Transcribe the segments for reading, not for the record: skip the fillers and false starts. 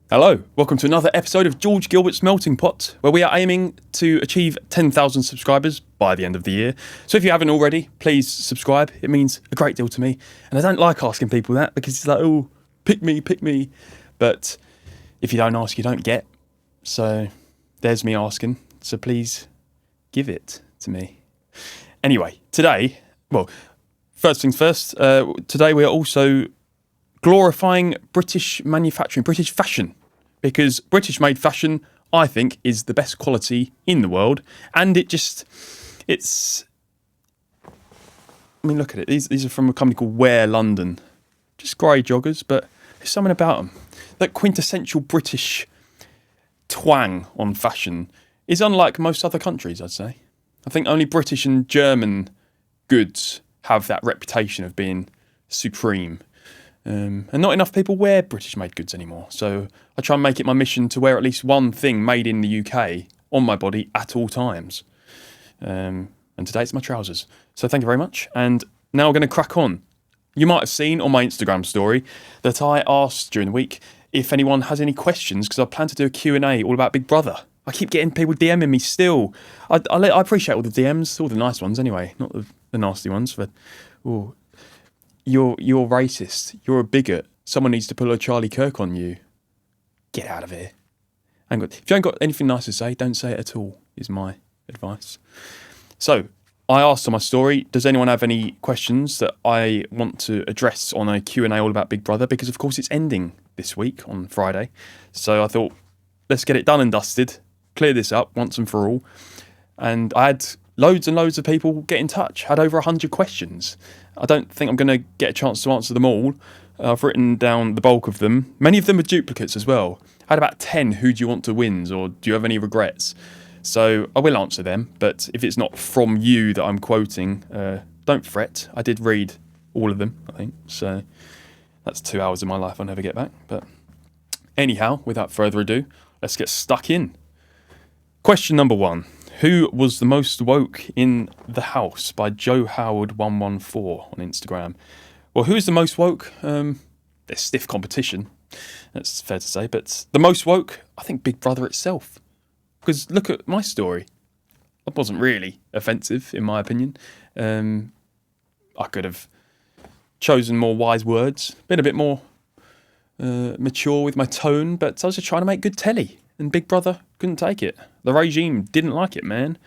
Hello, welcome to another episode of George Gilbert's Melting Pot, where we are aiming to achieve 10,000 subscribers by the end of the year. So if you haven't already, please subscribe. It means a great deal to me. And I don't like asking people that because it's like, oh, pick me, pick me. But if you don't ask, you don't get. So there's me asking. So please give it to me. Anyway, today, first things first, today we are also glorifying British manufacturing, British fashion, because British-made fashion, I think, is the best quality in the world, and look at it. These are from a company called Wear London, just grey joggers, but there's something about them. That quintessential British twang on fashion is unlike most other countries, I'd say. I think only British and German goods have that reputation of being supreme. And not enough people wear British-made goods anymore. So I try and make it my mission to wear at least one thing made in the UK on my body at all times. And today it's my trousers. So thank you very much. And now we're going to crack on. You might have seen on my Instagram story that I asked during the week if anyone has any questions, because I plan to do a Q&A all about Big Brother. I keep getting people DMing me still. I appreciate all the DMs, all the nice ones anyway, not the nasty ones. But You're racist. You're a bigot. Someone needs to pull a Charlie Kirk on you. Get out of here. If you ain't got anything nice to say, don't say it at all, is my advice. So, I asked on my story, does anyone have any questions that I want to address on a Q&A all about Big Brother? Because, of course, it's ending this week on Friday. So I thought, let's get it done and dusted, clear this up once and for all. And I had loads and loads of people get in touch, had over 100 questions. I don't think I'm going to get a chance to answer them all. I've written down the bulk of them. Many of them are duplicates as well. I had about 10 who do you want to wins, or do you have any regrets? So I will answer them, but if it's not from you that I'm quoting, don't fret. I did read all of them, I think. So that's 2 hours of my life I'll never get back. But anyhow, without further ado, let's get stuck in. Question number 1. Who was the most woke in the house? By Joe Howard 114 on Instagram. Well, who is the most woke? There's stiff competition, that's fair to say. But the most woke, I think Big Brother itself. Because look at my story. I wasn't really offensive, in my opinion. I could have chosen more wise words, been a bit more mature with my tone, but I was just trying to make good telly. And Big Brother couldn't take it. The regime didn't like it, man.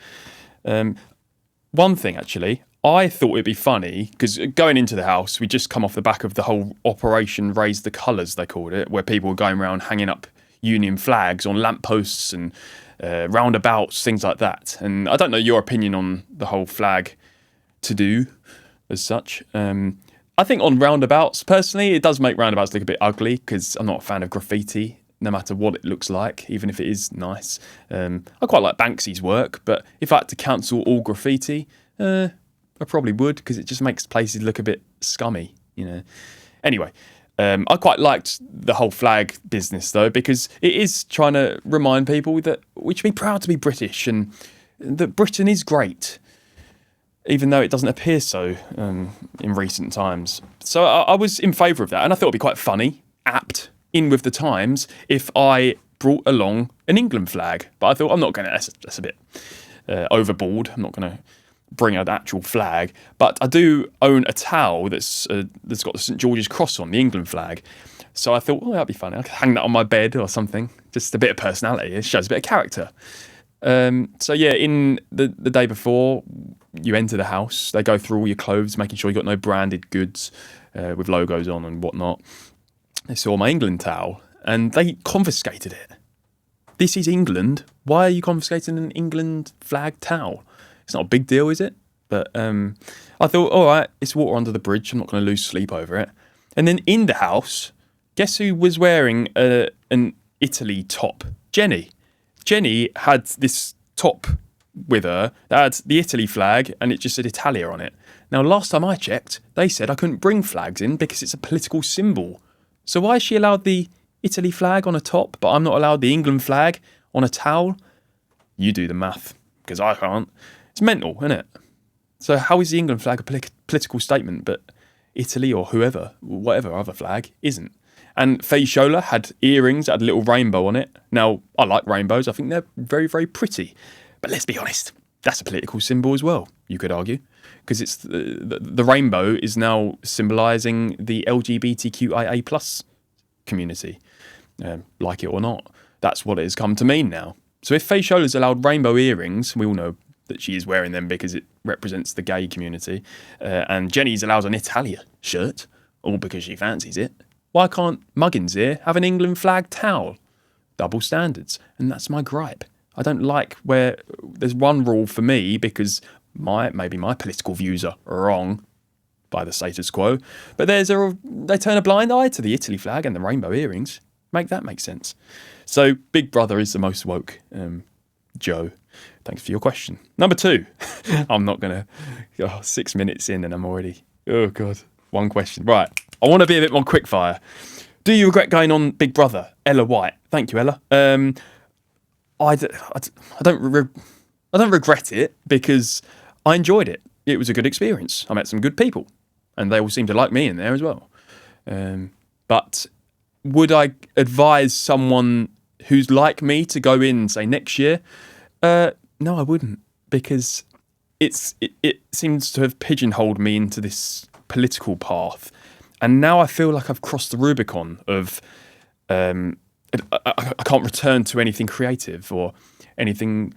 One thing, actually, I thought it'd be funny, because going into the house, we just come off the back of the whole Operation Raise the Colours, they called it, where people were going around hanging up Union flags on lampposts and roundabouts, things like that. And I don't know your opinion on the whole flag to-do as such. I think on roundabouts, personally, it does make roundabouts look a bit ugly, because I'm not a fan of graffiti, no matter what it looks like, even if it is nice. I quite like Banksy's work, but if I had to cancel all graffiti, I probably would, because it just makes places look a bit scummy, you know. Anyway, I quite liked the whole flag business, though, because it is trying to remind people that we should be proud to be British and that Britain is great, even though it doesn't appear so in recent times. So I was in favour of that, and I thought it'd be quite funny, apt, in with the times if I brought along an England flag. But I thought, I'm not going to, that's a bit overboard. I'm not going to bring an actual flag. But I do own a towel that's got the St George's Cross on, the England flag. So I thought, that'd be funny. I could hang that on my bed or something. Just a bit of personality. It shows a bit of character. So yeah, in the day before you enter the house, they go through all your clothes, making sure you've got no branded goods with logos on and whatnot. They saw my England towel and they confiscated it. This is England. Why are you confiscating an England flag towel? It's not a big deal, is it? But I thought, all right, it's water under the bridge. I'm not going to lose sleep over it. And then in the house, guess who was wearing an Italy top? Jenny. Jenny had this top with her that had the Italy flag and it just said Italia on it. Now, last time I checked, they said I couldn't bring flags in because it's a political symbol. So why is she allowed the Italy flag on a top, but I'm not allowed the England flag on a towel? You do the math, because I can't. It's mental, isn't it? So how is the England flag a political statement, but Italy or whatever other flag isn't? And Faye Shola had earrings that had a little rainbow on it. Now, I like rainbows. I think they're very, very pretty. But let's be honest, that's a political symbol as well, you could argue. Because it's the rainbow is now symbolising the LGBTQIA plus community. Like it or not. That's what it has come to mean now. So if Faye Shola's allowed rainbow earrings, we all know that she is wearing them because it represents the gay community, and Jenny's allowed an Italia shirt, all because she fancies it, why can't Muggins here have an England flag towel? Double standards. And that's my gripe. I don't like where there's one rule for me because maybe my political views are wrong by the status quo, but they turn a blind eye to the Italy flag and the rainbow earrings. Make that make sense. So Big Brother is the most woke. Joe, thanks for your question. Number 2. I'm not going to... 6 minutes in and I'm already... Oh, God. One question. Right. I want to be a bit more quickfire. Do you regret going on Big Brother? Ella White. Thank you, Ella. I don't regret it because I enjoyed it. It was a good experience. I met some good people and they all seemed to like me in there as well. But would I advise someone who's like me to go in, say, next year? No, I wouldn't, because it seems to have pigeonholed me into this political path, and now I feel like I've crossed the Rubicon of I can't return to anything creative or anything,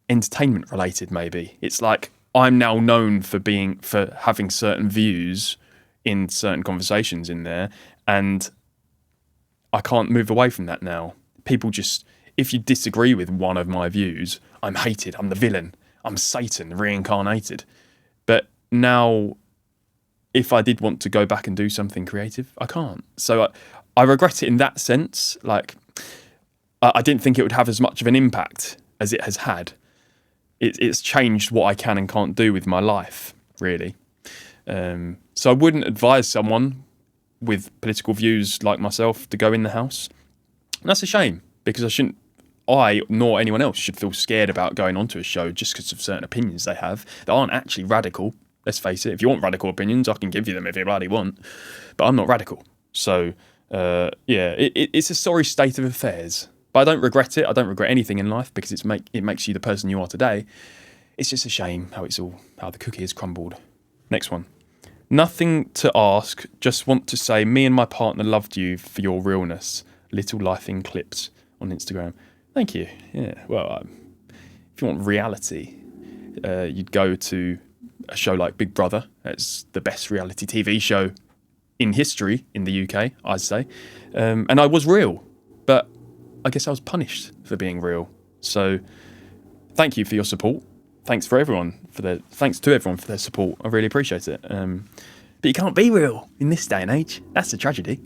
entertainment related. Maybe it's like I'm now known for having certain views in certain conversations in there, and I can't move away from that now. People just, if you disagree with one of my views, I'm hated, I'm the villain, I'm Satan reincarnated. But now, if I did want to go back and do something creative, I can't. So I regret it in that sense. Like, I didn't think it would have as much of an impact as it has had. It's changed what I can and can't do with my life, really. So I wouldn't advise someone with political views like myself to go in the house. And that's a shame, because I nor anyone else should feel scared about going onto a show just because of certain opinions they have that aren't actually radical. Let's face it, if you want radical opinions, I can give you them if you bloody want. But I'm not radical. So, it's a sorry state of affairs. But I don't regret it. I don't regret anything in life because it makes you the person you are today. It's just a shame how the cookie has crumbled. Next one. Nothing to ask, just want to say me and my partner loved you for your realness. Little life in clips on Instagram. Thank you. Yeah, well, if you want reality, you'd go to a show like Big Brother. It's the best reality TV show in history in the UK, I'd say. And I was real, but I guess I was punished for being real. So thank you for your support. Thanks to everyone for their support. I really appreciate it. But you can't be real in this day and age. That's a tragedy.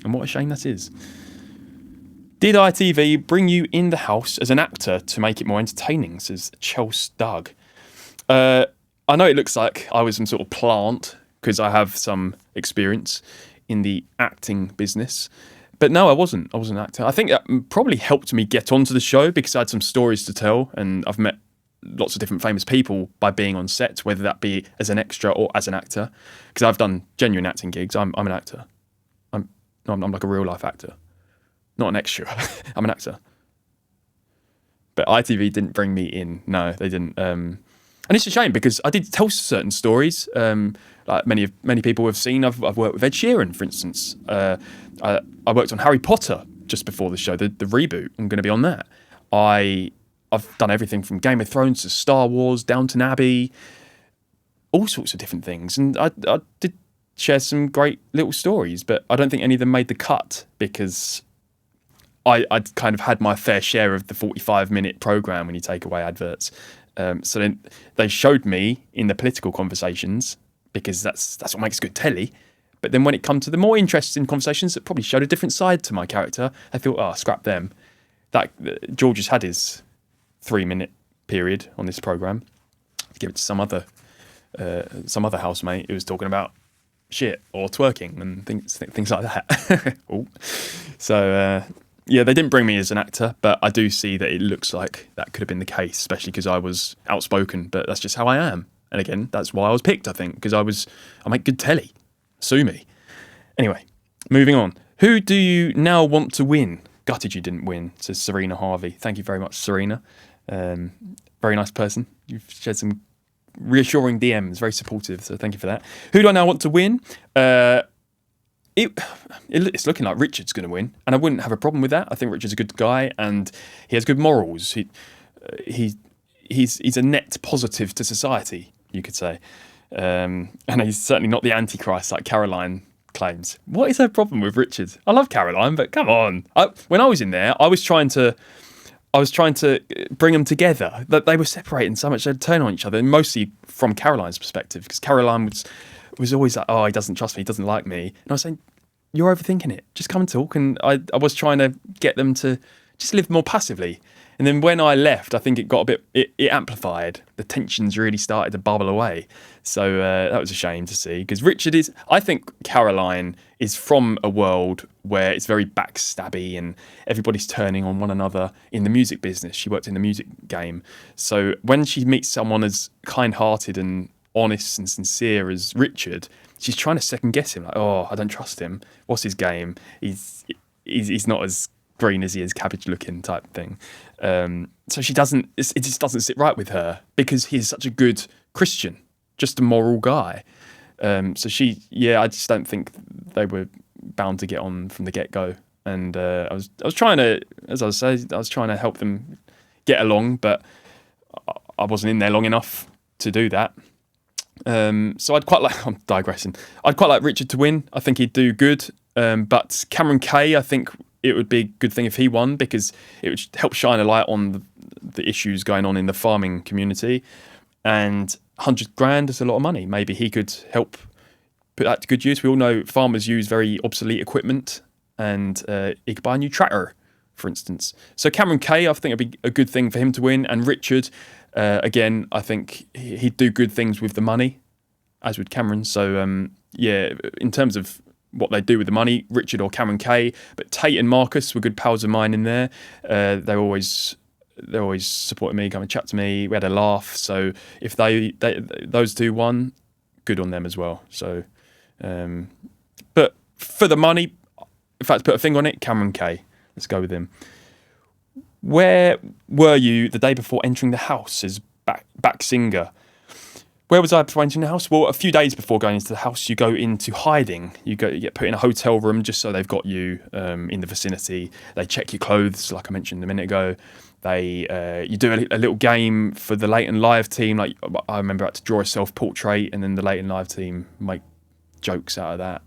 And what a shame that is. Did ITV bring you in the house as an actor to make it more entertaining, says Chelsea Doug. I know it looks like I was some sort of plant because I have some experience in the acting business. But no, I wasn't. I wasn't an actor. I think that probably helped me get onto the show because I had some stories to tell, and I've met lots of different famous people by being on set, whether that be as an extra or as an actor. Because I've done genuine acting gigs. I'm an actor. I'm like a real life actor, not an extra. I'm an actor. But ITV didn't bring me in. No, they didn't. And it's a shame because I did tell certain stories. Like many people have seen. I've worked with Ed Sheeran, for instance. I worked on Harry Potter just before the show, the reboot. I'm going to be on that. I've done everything from Game of Thrones to Star Wars, Downton Abbey, all sorts of different things. And I did share some great little stories, but I don't think any of them made the cut because I'd kind of had my fair share of the 45-minute programme when you take away adverts. So then they showed me in the political conversations because that's what makes good telly. But then when it come to the more interesting conversations that probably showed a different side to my character, I thought, scrap them. George has had his 3-minute period on this programme. Give it to some other housemate who was talking about shit or twerking and things like that. So they didn't bring me as an actor, but I do see that it looks like that could have been the case, especially because I was outspoken. But that's just how I am. And again, that's why I was picked, I think, because I make good telly. Sue me. Anyway, Moving on. Who do you now want to win? Gutted you didn't win, says Serena Harvey. Thank you very much, Serena. Very nice person. You've shared some reassuring DMs, very supportive, so thank you for that. Who do I now want to win? It's looking like Richard's going to win, and I wouldn't have a problem with that. I think Richard's a good guy, and he has good morals. He's a net positive to society, you could say, and he's certainly not the Antichrist like Caroline claims. What is her problem with Richard? I love Caroline, but come on. When I was in there, I was trying to bring them together. That they were separating so much, they'd turn on each other, and mostly from Caroline's perspective, because Caroline was always like, oh, he doesn't trust me, he doesn't like me. And I was saying, you're overthinking it. Just come and talk. And I was trying to get them to just live more passively. And then when I left, I think it got a bit, it amplified. The tensions really started to bubble away. So that was a shame to see. Because I think Caroline is from a world where it's very backstabby and everybody's turning on one another in the music business. She worked in the music game. So when she meets someone as kind-hearted and honest and sincere as Richard, she's trying to second guess him. Like, oh, I don't trust him. What's his game? He's not as green as he is cabbage looking type thing. So she doesn't. It just doesn't sit right with her because he's such a good Christian, just a moral guy. I just don't think they were bound to get on from the get go. And I was trying to, as I was trying to help them get along, but I wasn't in there long enough to do that. So I'd quite like, I'm digressing, I'd quite like Richard to win. I think he'd do good. But Cameron Kay, I think it would be a good thing if he won because it would help shine a light on the issues going on in the farming community. And 100 grand is a lot of money. Maybe he could help put that to good use. We all know farmers use very obsolete equipment and he could buy a new tractor, for instance. So Cameron Kay, I think it'd be a good thing for him to win. And Richard, again, I think he'd do good things with the money, as would Cameron. So, in terms of what they do with the money, Richard or Cameron Kay. But Tate and Marcus were good pals of mine in there. They're always supporting me, come and chat to me. We had a laugh. So if those two won, good on them as well. So, but for the money, if I had to put a finger on it, Cameron Kay. Let's go with him. Where were you the day before entering the house as back singer? Where was I before entering the house? Well, a few days before going into the house, you go into hiding. You get put in a hotel room just so they've got you in the vicinity. They check your clothes, like I mentioned a minute ago. You do a little game for the late and live team. Like I remember I had to draw a self-portrait, and then the late and live team make jokes out of that.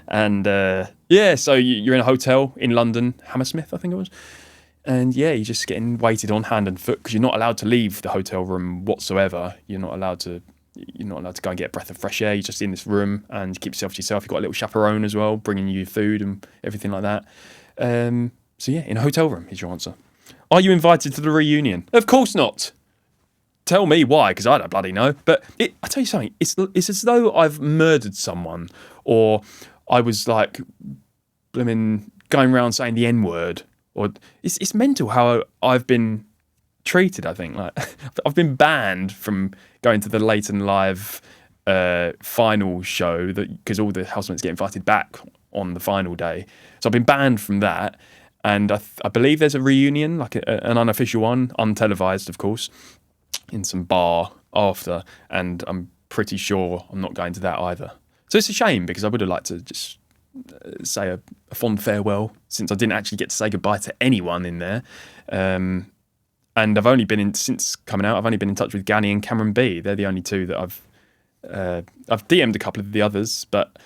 And so you're in a hotel in London, Hammersmith, I think it was. And you're just getting waited on hand and foot because you're not allowed to leave the hotel room whatsoever. You're not allowed to go and get a breath of fresh air. You're just in this room and you keep yourself to yourself. You've got a little chaperone as well, bringing you food and everything like that. In a hotel room is your answer. Are you invited to the reunion? Of course not. Tell me why, because I don't bloody know. But I tell you something, it's as though I've murdered someone or I was like, going around saying the N-word. Or it's mental how I've been treated. I think like I've been banned from going to the late and live final show because all the housemates get invited back on the final day. So I've been banned from that, and I believe there's a reunion, like an unofficial one, untelevised, of course, in some bar after. And I'm pretty sure I'm not going to that either. So it's a shame because I would have liked to just say a fond farewell since I didn't actually get to say goodbye to anyone in there. And I've only been since coming out, I've only been in touch with Ganny and Cameron B. They're the only two that I've DM'd a couple of the others, but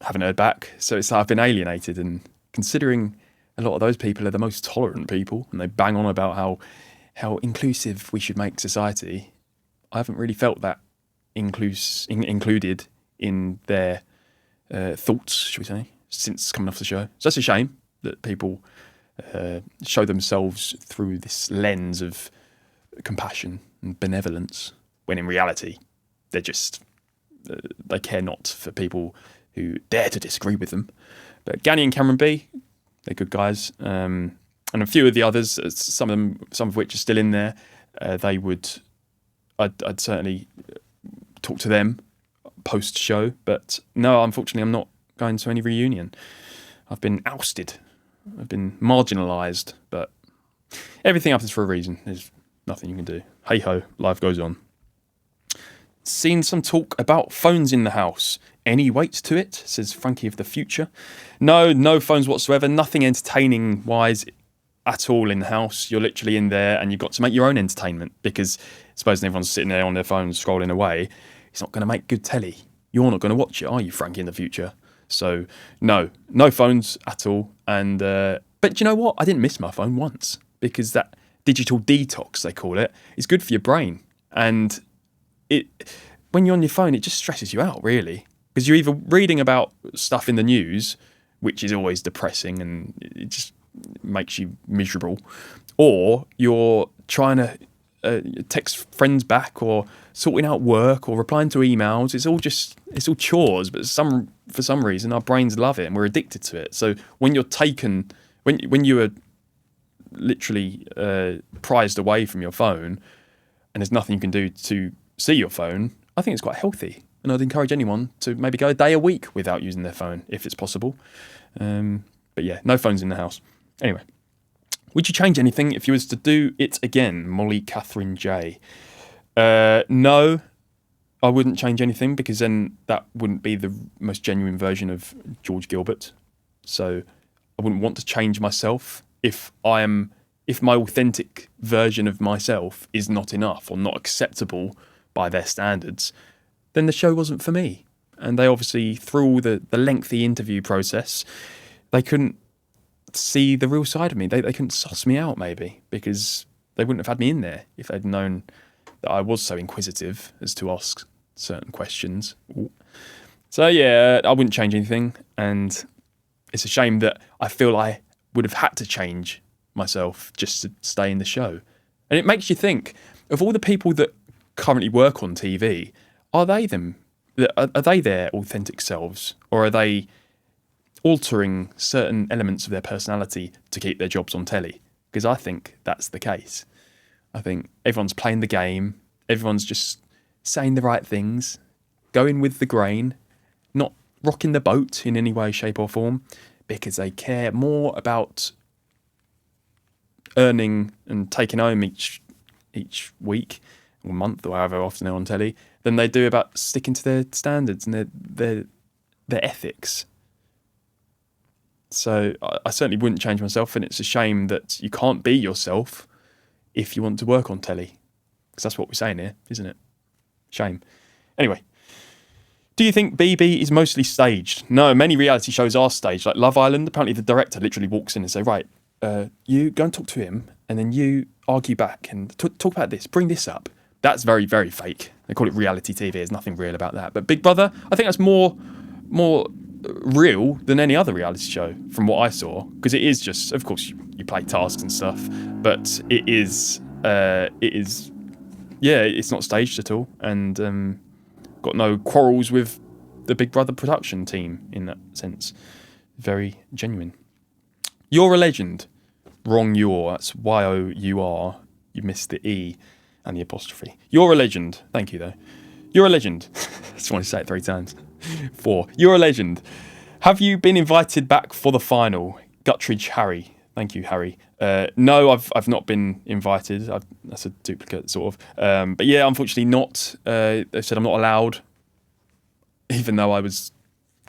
haven't heard back. So it's like I've been alienated, and considering a lot of those people are the most tolerant people and they bang on about how inclusive we should make society, I haven't really felt that included in their thoughts, should we say, since coming off the show. So that's a shame that people show themselves through this lens of compassion and benevolence, when in reality they're just they care not for people who dare to disagree with them. But Ganny and Cameron B, they're good guys, and a few of the others, some of which are still in there. I'd certainly talk to them post-show. But no, unfortunately, I'm not going to any reunion. I've been ousted. I've been marginalised. But everything happens for a reason. There's nothing you can do. Hey-ho, life goes on. Seen some talk about phones in the house. Any weight to it, says Frankie of the future. No phones whatsoever. Nothing entertaining-wise at all in the house. You're literally in there and you've got to make your own entertainment because supposing everyone's sitting there on their phones scrolling away, it's not going to make good telly. You're not going to watch it, are you, Frankie, in the future? So, no phones at all. And but you know what? I didn't miss my phone once because that digital detox, they call it, is good for your brain. And when you're on your phone, it just stresses you out, really. Because you're either reading about stuff in the news, which is always depressing and it just makes you miserable, or you're trying to text friends back or sorting out work or replying to emails. It's all chores, but for some reason our brains love it and we're addicted to it. So when you're when you are literally prized away from your phone and there's nothing you can do to see your phone, I think it's quite healthy. And I'd encourage anyone to maybe go a day a week without using their phone if it's possible. But yeah, no phones in the house. Anyway, would you change anything if you was to do it again? Molly Catherine J. No, I wouldn't change anything because then that wouldn't be the most genuine version of George Gilbert. So I wouldn't want to change myself if my authentic version of myself is not enough or not acceptable by their standards, then the show wasn't for me. And they obviously, through all the lengthy interview process, they couldn't see the real side of me. They couldn't suss me out, maybe, because they wouldn't have had me in there if they'd known that I was so inquisitive as to ask certain questions. Ooh. So yeah, I wouldn't change anything. And it's a shame that I feel I would have had to change myself just to stay in the show. And it makes you think, of all the people that currently work on TV, are they their authentic selves, or are they altering certain elements of their personality to keep their jobs on telly? Because I think that's the case. I think everyone's playing the game, everyone's just saying the right things, going with the grain, not rocking the boat in any way, shape or form, because they care more about earning and taking home each week or month or however often they're on telly than they do about sticking to their standards and their ethics. So I certainly wouldn't change myself, and it's a shame that you can't be yourself if you want to work on telly, because that's what we're saying here, isn't it? Shame. Anyway, do you think BB is mostly staged? No, many reality shows are staged. Like Love Island, apparently the director literally walks in and say, right, you go and talk to him, and then you argue back and talk about this, bring this up. That's very, very fake. They call it reality TV. There's nothing real about that. But Big Brother, I think that's more real than any other reality show from what I saw, because it is just, of course, you play tasks and stuff, but it's not staged at all, and got no quarrels with the Big Brother production team in that sense. Very genuine. You're a legend. Wrong, you're. That's Y-O-U-R. You missed the E and the apostrophe. You're a legend. Thank you, though. You're a legend. I just want to say it 3 times. 4. You're a legend. Have you been invited back for the final? Guttridge Harry. Thank you, Harry. No, I've not been invited. That's a duplicate, sort of. But yeah, unfortunately not. They said I'm not allowed, even though I was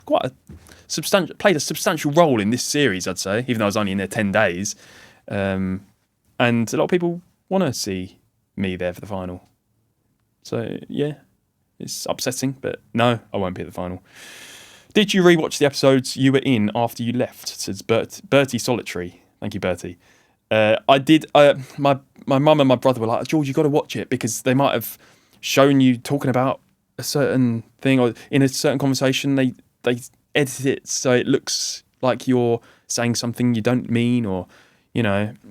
played a substantial role in this series, I'd say, even though I was only in there 10 days. And a lot of people want to see me there for the final. So yeah, it's upsetting, but no, I won't be at the final. Did you rewatch the episodes you were in after you left? Says Bertie Solitary. Thank you, Bertie. I did. My mum and my brother were like, George, you got to watch it, because they might have shown you talking about a certain thing, or in a certain conversation they edit it so it looks like you're saying something you don't mean, or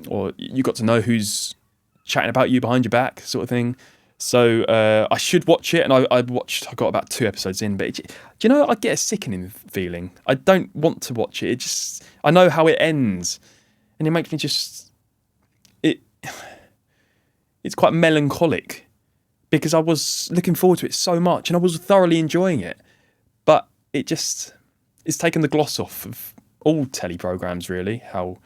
or you got to know who's chatting about you behind your back, sort of thing. So I should watch it, and I got about 2 episodes in, but do you know, I get a sickening feeling. I don't want to watch it. I know how it ends, and it makes me it's quite melancholic, because I was looking forward to it so much and I was thoroughly enjoying it. But it's taken the gloss off of all telly programmes, really, how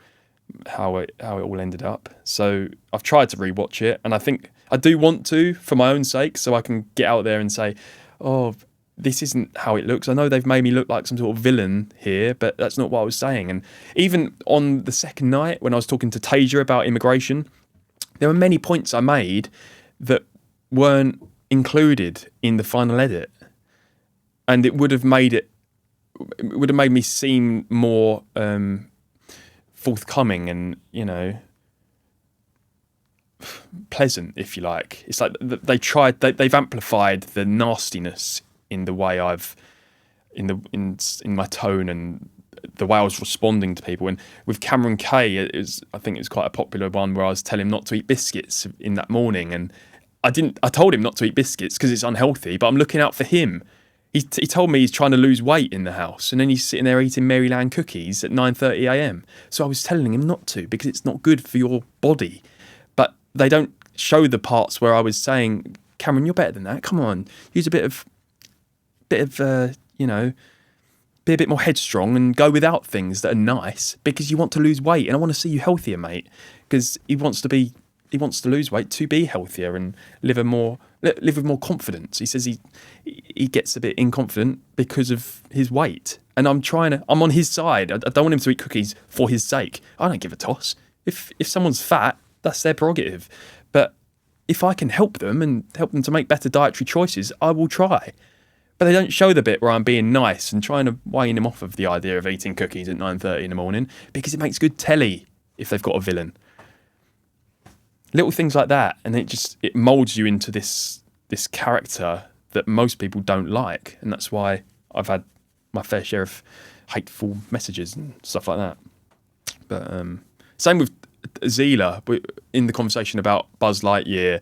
it all ended up. So I've tried to rewatch it, and I think I do want to, for my own sake, so I can get out there and say, oh, this isn't how it looks. I know they've made me look like some sort of villain here, but that's not what I was saying. And even on the second night, when I was talking to Tasia about immigration, there were many points I made that weren't included in the final edit, and it would have made me seem more forthcoming and, pleasant, if you like. It's like they've amplified the nastiness in the way in my tone and the way I was responding to people. And with Cameron Kay, I think it was quite a popular one where I was telling him not to eat biscuits in that morning, and I told him not to eat biscuits because it's unhealthy, but I'm looking out for him. He told me he's trying to lose weight in the house, and then he's sitting there eating Maryland cookies at 9:30 a.m. So I was telling him not to, because it's not good for your body. But they don't show the parts where I was saying, Cameron, you're better than that. Come on, use be a bit more headstrong and go without things that are nice because you want to lose weight, and I want to see you healthier, mate. Because he wants to lose weight to be healthier and live with more confidence. He says he gets a bit inconfident because of his weight, and I'm on his side. I don't want him to eat cookies for his sake. I don't give a toss. If someone's fat, that's their prerogative. But if I can help them to make better dietary choices, I will try. But they don't show the bit where I'm being nice and trying to wane him off of the idea of eating cookies at 9:30 in the morning, because it makes good telly if they've got a villain. Little things like that, and it moulds you into this character that most people don't like, and that's why I've had my fair share of hateful messages and stuff like that. But same with Zila in the conversation about Buzz Lightyear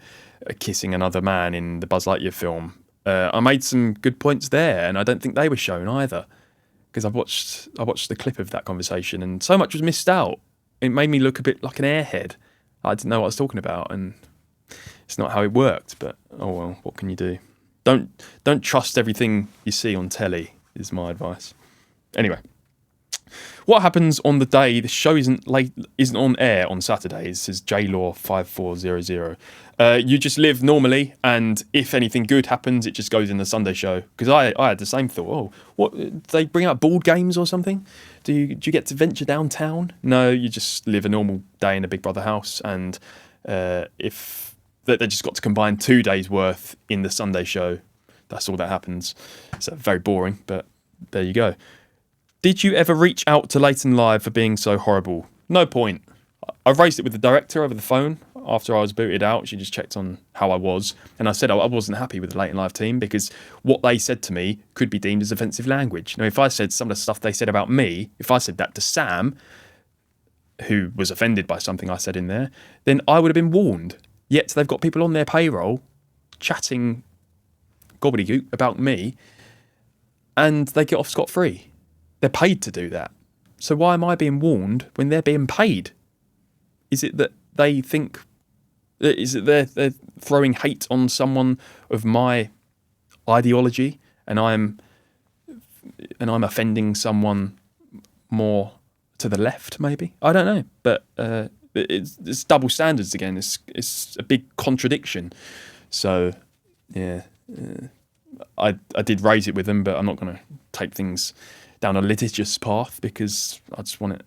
kissing another man in the Buzz Lightyear film. I made some good points there, and I don't think they were shown either, because I watched the clip of that conversation, and so much was missed out. It made me look a bit like an airhead. I didn't know what I was talking about, and it's not how it worked. But oh well, what can you do? Don't trust everything you see on telly, is my advice. Anyway, what happens on the day the show isn't on air on Saturdays? Says JLaw5400. You just live normally, and if anything good happens, it just goes in the Sunday show. Because I had the same thought. Oh, what, they bring out board games or something? Do you get to venture downtown? No, you just live a normal day in a Big Brother house, and if they just got to combine 2 days worth in the Sunday show, that's all that happens. So very boring, but there you go. Did you ever reach out to Leighton Live for being so horrible? No point. I raised it with the director over the phone after I was booted out. She just checked on how I was, and I said I wasn't happy with the Leighton Live team because what they said to me could be deemed as offensive language. Now, if I said some of the stuff they said about me, if I said that to Sam, who was offended by something I said in there, then I would have been warned. Yet they've got people on their payroll chatting gobbledygook about me, and they get off scot-free. They're paid to do that. So why am I being warned when they're being paid? Is it that they think... Is it they're throwing hate on someone of my ideology, and I'm offending someone more to the left, maybe? I don't know. But it's double standards again. It's a big contradiction. So, yeah. I did raise it with them, but I'm not going to take things down a litigious path because I just want it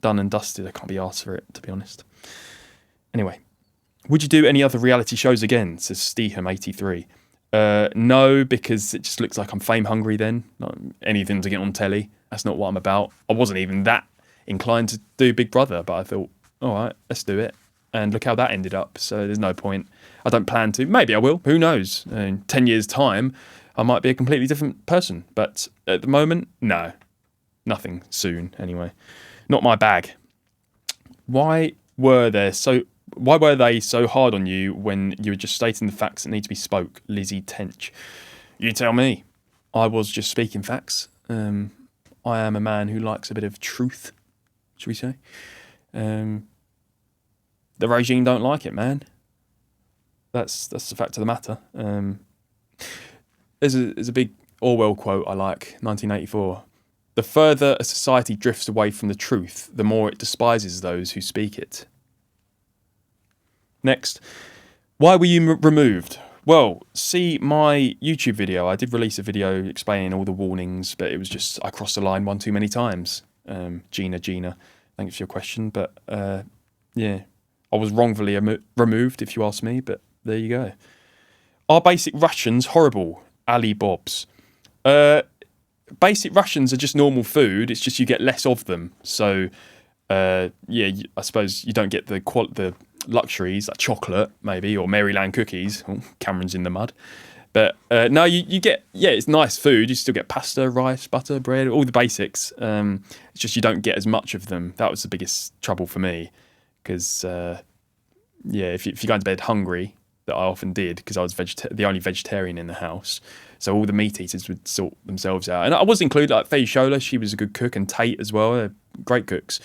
done and dusted. I can't be arsed for it, to be honest. Anyway, would you do any other reality shows again? Says Steham83. No, because it just looks like I'm fame hungry then. Not anything to get on telly. That's not what I'm about. I wasn't even that inclined to do Big Brother, but I thought, all right, let's do it. And look how that ended up. So there's no point. I don't plan to. Maybe I will. Who knows? In 10 years' time, I might be a completely different person. But at the moment, no. Nothing soon, anyway. Not my bag. Why were they so hard on you when you were just stating the facts that need to be spoke? Lizzie Tench. You tell me. I was just speaking facts. I am a man who likes a bit of truth, should we say. The regime don't like it, man. That's the fact of the matter. There's a big Orwell quote I like, 1984. The further a society drifts away from the truth, the more it despises those who speak it. Next, why were you removed? Well, see my YouTube video. I did release a video explaining all the warnings, but it was just I crossed the line one too many times. Gina, thanks for your question. But yeah, I was wrongfully removed, if you ask me, but there you go. Are basic rations horrible? Ali Bobs. Basic rations are just normal food. It's just you get less of them. So, yeah, I suppose you don't get the luxuries like chocolate, maybe, or Maryland cookies. Oh, Cameron's in the mud. But no, you get, yeah, it's nice food. You still get pasta, rice, butter, bread, all the basics. It's just you don't get as much of them. That was the biggest trouble for me. Because, yeah, if you go to bed hungry, that I often did, because I was the only vegetarian in the house. So all the meat eaters would sort themselves out. And I was included, like Faye Shola, she was a good cook, and Tate as well, they're great cooks.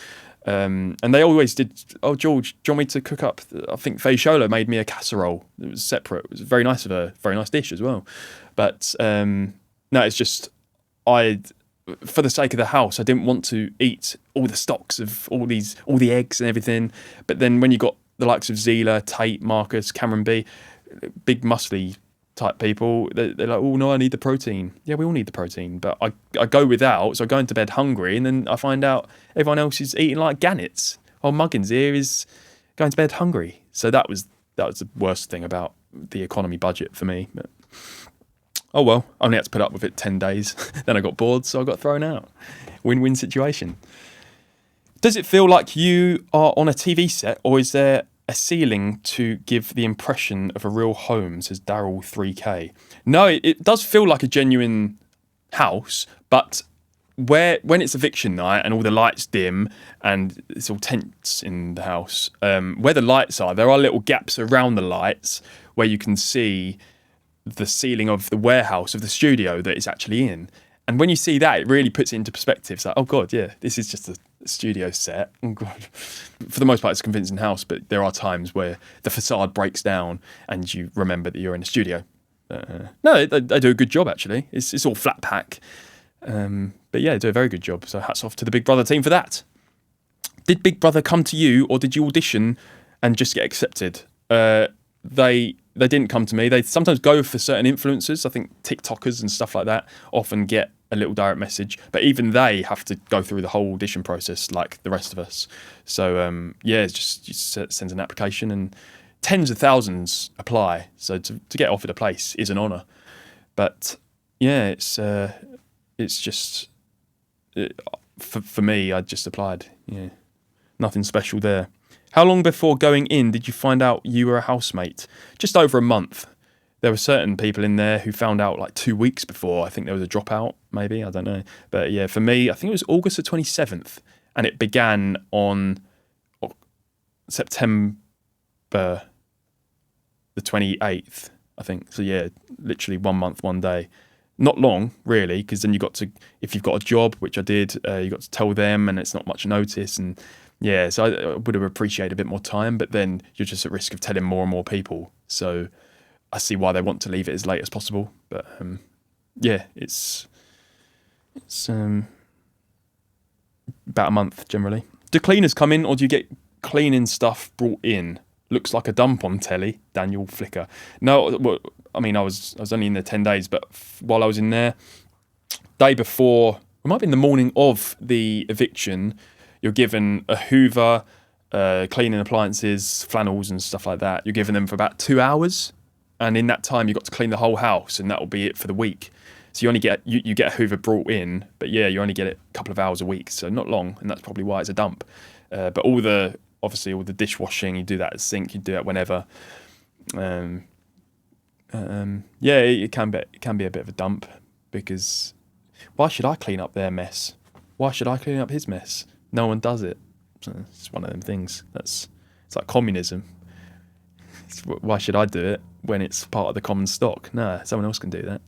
And they always did, oh, George, do you want me to cook up? I think Faye Shola made me a casserole. It was separate. It was very nice of her, very nice dish as well. But no, it's just, for the sake of the house, I didn't want to eat all the stocks of all the eggs and everything. But then when you got the likes of Zila, Tate, Marcus, Cameron B, big muscly type people, they're like, oh no, I need the protein. Yeah, we all need the protein, but I go without, so I go into bed hungry, and then I find out everyone else is eating like gannets. Oh, Muggins here is going to bed hungry. So that was the worst thing about the economy budget for me. But oh well, I only had to put up with it 10 days. Then I got bored, so I got thrown out. Win-win situation. Does it feel like you are on a TV set, or is there a ceiling to give the impression of a real home, says Daryl 3K. No, it does feel like a genuine house, but when it's eviction night and all the lights dim and it's all tense in the house, where the lights are, there are little gaps around the lights where you can see the ceiling of the warehouse of the studio that it's actually in. And when you see that, it really puts it into perspective. It's like, oh God, yeah, this is just a studio set. Oh God. For the most part, it's a convincing house, but there are times where the facade breaks down and you remember that you're in a studio. No, they do a good job, actually. It's all flat pack. But yeah, they do a very good job. So hats off to the Big Brother team for that. Did Big Brother come to you, or did you audition and just get accepted? They didn't come to me. They sometimes go for certain influencers. I think TikTokers and stuff like that often get a little direct message, but even they have to go through the whole audition process like the rest of us. So yeah, it's just you send an application and tens of thousands apply. So to get offered a place is an honour. But yeah, it's just for me. I just applied. Yeah, nothing special there. How long before going in did you find out you were a housemate? Just over a month. There were certain people in there who found out like 2 weeks before. I think there was a dropout, maybe. I don't know. But yeah, for me, I think it was August the 27th. And it began on September the 28th, I think. So yeah, literally 1 month, 1 day. Not long, really, because then you got to, if you've got a job, which I did, you got to tell them, and it's not much notice. And yeah, so I would have appreciated a bit more time, but then you're just at risk of telling more and more people. So I see why they want to leave it as late as possible. But yeah, it's about a month generally. Do cleaners come in, or do you get cleaning stuff brought in? Looks like a dump on telly. Daniel Flicker. No, well, I mean, I was only in there 10 days, but while I was in there, day before, it might be in the morning of the eviction, you're given a Hoover, cleaning appliances, flannels and stuff like that. You're given them for about 2 hours. And in that time, you've got to clean the whole house, and that will be it for the week. So you only get you get a Hoover brought in, but yeah, you only get it a couple of hours a week, so not long, and that's probably why it's a dump. But obviously all the dishwashing, you do that at the sink, you do that whenever. Yeah, it can be a bit of a dump, because why should I clean up their mess? Why should I clean up his mess? No one does it. So it's one of them things. It's like communism. Why should I do it when it's part of the common stock? No, someone else can do that.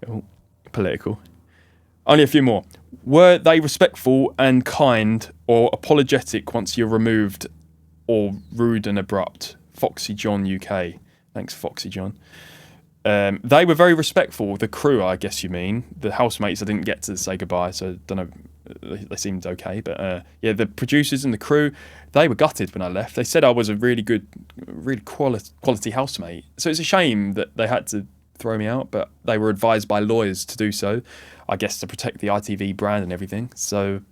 Oh, political. Only a few more. Were they respectful and kind, or apologetic once you're removed, or rude and abrupt? Foxy John UK. Thanks, Foxy John. They were very respectful. The crew, I guess you mean. The housemates, I didn't get to say goodbye, so I don't know. They seemed okay. But yeah, the producers and the crew, they were gutted when I left. They said I was a really good, really quality housemate. So it's a shame that they had to throw me out, but they were advised by lawyers to do so, I guess, to protect the ITV brand and everything. So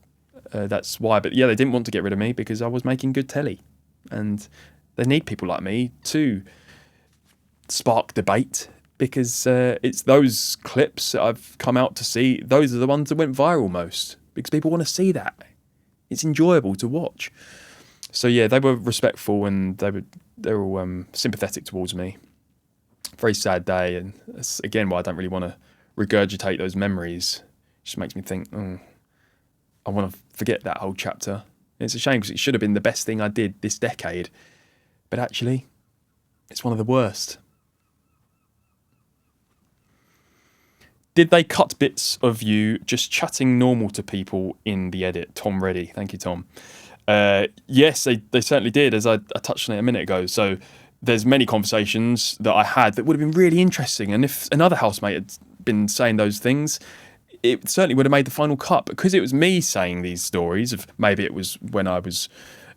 that's why. But yeah, they didn't want to get rid of me because I was making good telly. And they need people like me to spark debate, because it's those clips that I've come out to see, those are the ones that went viral most, because people want to see that. It's enjoyable to watch. So yeah, they were respectful, and they were all sympathetic towards me. Very sad day, and that's again why I don't really want to regurgitate those memories. It just makes me think, I want to forget that whole chapter. And it's a shame, because it should have been the best thing I did this decade, but actually, it's one of the worst. Did they cut bits of you just chatting normal to people in the edit? Tom Reddy. Thank you, Tom. Yes, they certainly did, as I touched on it a minute ago. So there's many conversations that I had that would have been really interesting. And if another housemate had been saying those things, it certainly would have made the final cut. Because it was me saying these stories of, maybe it was when I was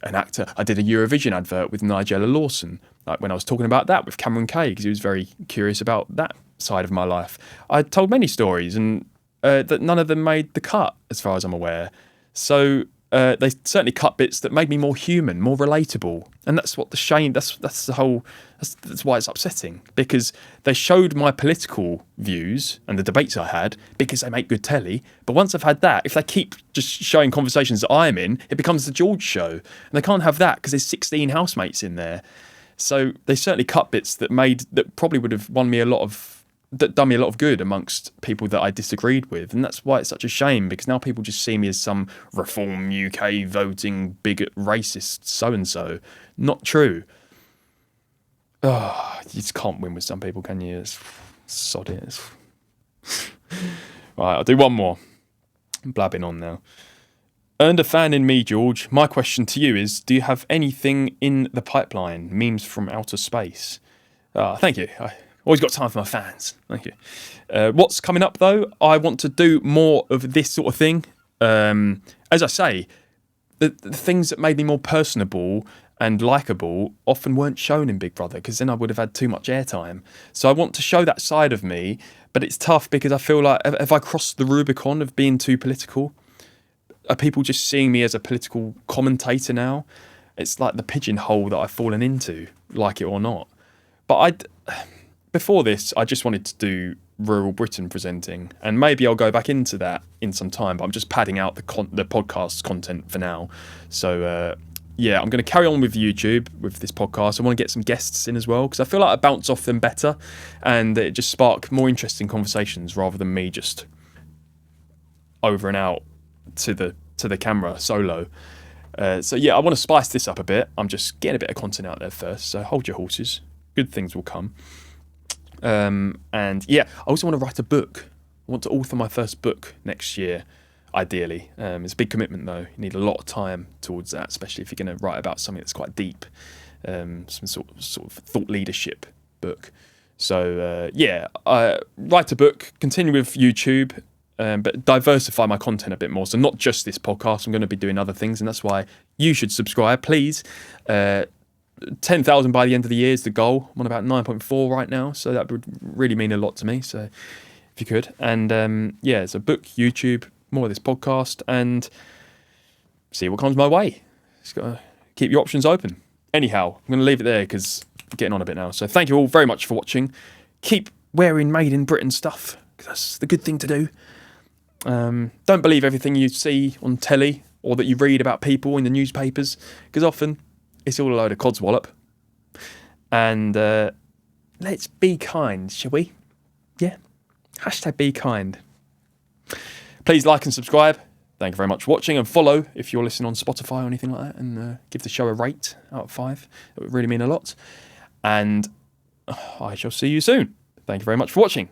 an actor. I did a Eurovision advert with Nigella Lawson, like when I was talking about that with Cameron Kay, because he was very curious about that side of my life. I told many stories, and that none of them made the cut, as far as I'm aware. So they certainly cut bits that made me more human, more relatable, and that's what the shame. That's the whole. That's why it's upsetting, because they showed my political views and the debates I had because they make good telly. But once I've had that, if they keep just showing conversations that I'm in, it becomes the George show, and they can't have that because there's 16 housemates in there. So they certainly cut bits that probably would have done me a lot of good amongst people that I disagreed with. And that's why it's such a shame, because now people just see me as some Reform UK voting bigot racist so-and-so. Not true. Oh, you just can't win with some people, can you? Sod it. Right, I'll do one more. I'm blabbing on now. Earned a fan in me, George. My question to you is, do you have anything in the pipeline? Memes from outer space. Thank you. Always got time for my fans. Thank you. What's coming up, though? I want to do more of this sort of thing. As I say, the things that made me more personable and likeable often weren't shown in Big Brother, because then I would have had too much airtime. So I want to show that side of me, but it's tough because I feel like, have I crossed the Rubicon of being too political? Are people just seeing me as a political commentator now? It's like the pigeonhole that I've fallen into, like it or not. But before this, I just wanted to do rural Britain presenting, and maybe I'll go back into that in some time, but I'm just padding out the podcast content for now. So yeah, I'm going to carry on with YouTube with this podcast. I want to get some guests in as well, because I feel like I bounce off them better, and it just spark more interesting conversations rather than me just over and out to the camera solo. So yeah, I want to spice this up a bit. I'm just getting a bit of content out there first, so hold your horses. Good things will come. And yeah, I also want to write a book. I want to author my first book next year, ideally. It's a big commitment, though. You need a lot of time towards that, especially if you're going to write about something that's quite deep, some sort of thought leadership book. So yeah, I write a book, continue with YouTube, but diversify my content a bit more. So not just this podcast. I'm going to be doing other things, and that's why you should subscribe, please. 10,000 by the end of the year is the goal. I'm on about 9.4 right now, so that would really mean a lot to me. So if you could. And yeah, it's a book, YouTube, more of this podcast, and see what comes my way. Just got to keep your options open. Anyhow, I'm going to leave it there because I'm getting on a bit now. So thank you all very much for watching. Keep wearing Made in Britain stuff, because that's the good thing to do. Don't believe everything you see on telly or that you read about people in the newspapers, because often it's all a load of codswallop. And let's be kind, shall we? Yeah. Hashtag be kind. Please like and subscribe. Thank you very much for watching, and follow if you're listening on Spotify or anything like that, and give the show a rate out of 5. It would really mean a lot. And I shall see you soon. Thank you very much for watching.